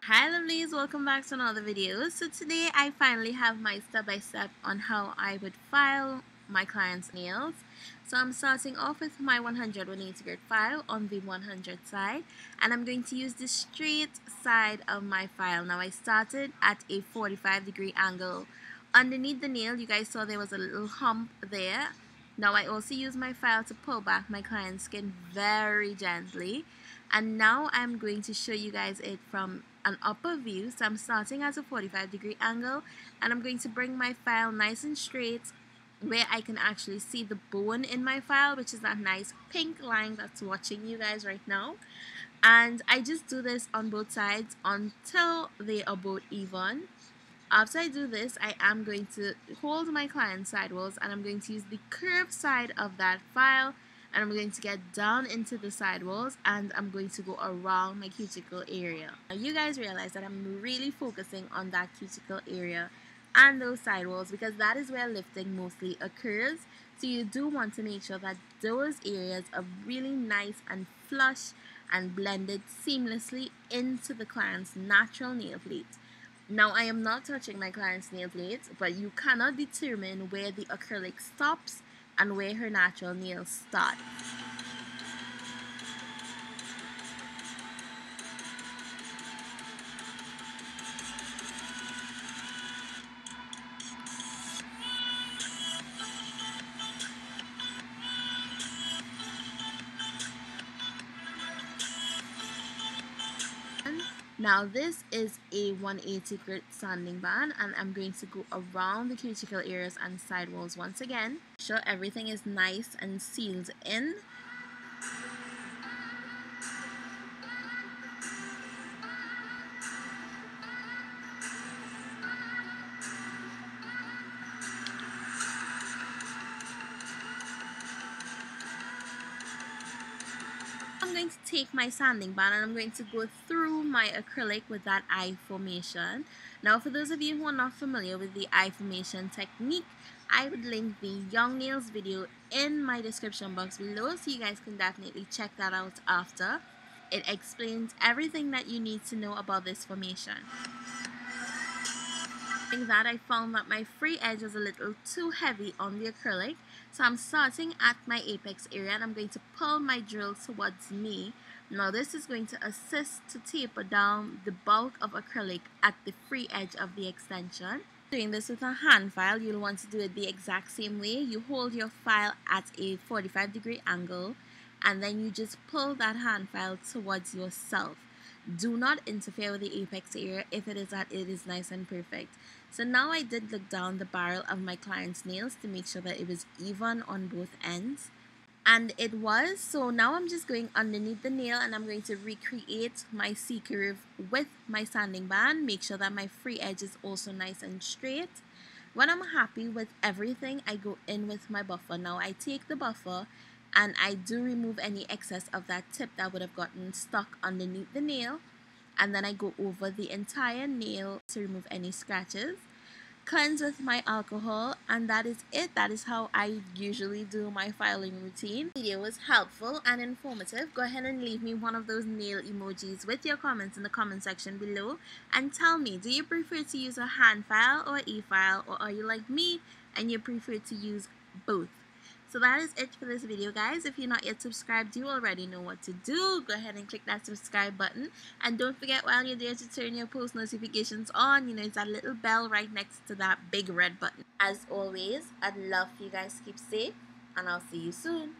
Hi lovelies, welcome back to another video. So today I finally have my step-by-step on how I would file my client's nails. So I'm starting off with my 180 grit file on the 100 side, and I'm going to use the straight side of my file. Now I started at a 45-degree angle. Underneath the nail, you guys saw there was a little hump there. Now I also use my file to pull back my client's skin very gently, and now I'm going to show you guys it from an upper view. So I'm starting at a 45-degree angle, and I'm going to bring my file nice and straight where I can actually see the bone in my file, which is that nice pink line that's watching you guys right now. And I just do this on both sides until they are both even. After I do this, I am going to hold my client's sidewalls, and I'm going to use the curved side of that file, and I'm going to get down into the sidewalls, and I'm going to go around my cuticle area. Now you guys realize that I'm really focusing on that cuticle area and those sidewalls because that is where lifting mostly occurs. So you do want to make sure that those areas are really nice and flush and blended seamlessly into the client's natural nail plate. Now I am not touching my client's nail plate, but you cannot determine where the acrylic stops and where her natural nails start. Now this is a 180 grit sanding band, and I'm going to go around the cuticle areas and sidewalls once again. Sure everything is nice and sealed in. I'm going to take my sanding band and I'm going to go through my acrylic with that eye formation. Now for those of you who are not familiar with the eye formation technique, I would link the Young Nails video in my description box below, so you guys can definitely check that out after. It explains everything that you need to know about this formation. That I found that my free edge was a little too heavy on the acrylic, so I'm starting at my apex area and I'm going to pull my drill towards me. Now this is going to assist to taper down the bulk of acrylic at the free edge of the extension. Doing this with a hand file, you'll want to do it the exact same way. You hold your file at a 45-degree angle and then you just pull that hand file towards yourself. Do not interfere with the apex area if it is that it is nice and perfect. So now I did look down the barrel of my client's nails to make sure that it was even on both ends, and it was. So now I'm just going underneath the nail and I'm going to recreate my C curve with my sanding band. Make sure that my free edge is also nice and straight. When I'm happy with everything, I go in with my buffer. Now I take the buffer and I do remove any excess of that tip that would have gotten stuck underneath the nail, and then I go over the entire nail to remove any scratches. Cleanse with my alcohol, and that is it. That is how I usually do my filing routine. The video was helpful and informative. Go ahead and leave me one of those nail emojis with your comments in the comment section below, and tell me, do you prefer to use a hand file or e-file, or are you like me and you prefer to use both? So that is it for this video, guys. If you're not yet subscribed, you already know what to do. Go ahead and click that subscribe button, and don't forget while you're there to turn your post notifications on. You know, it's that little bell right next to that big red button. As always, I'd love for you guys to keep safe, and I'll see you soon.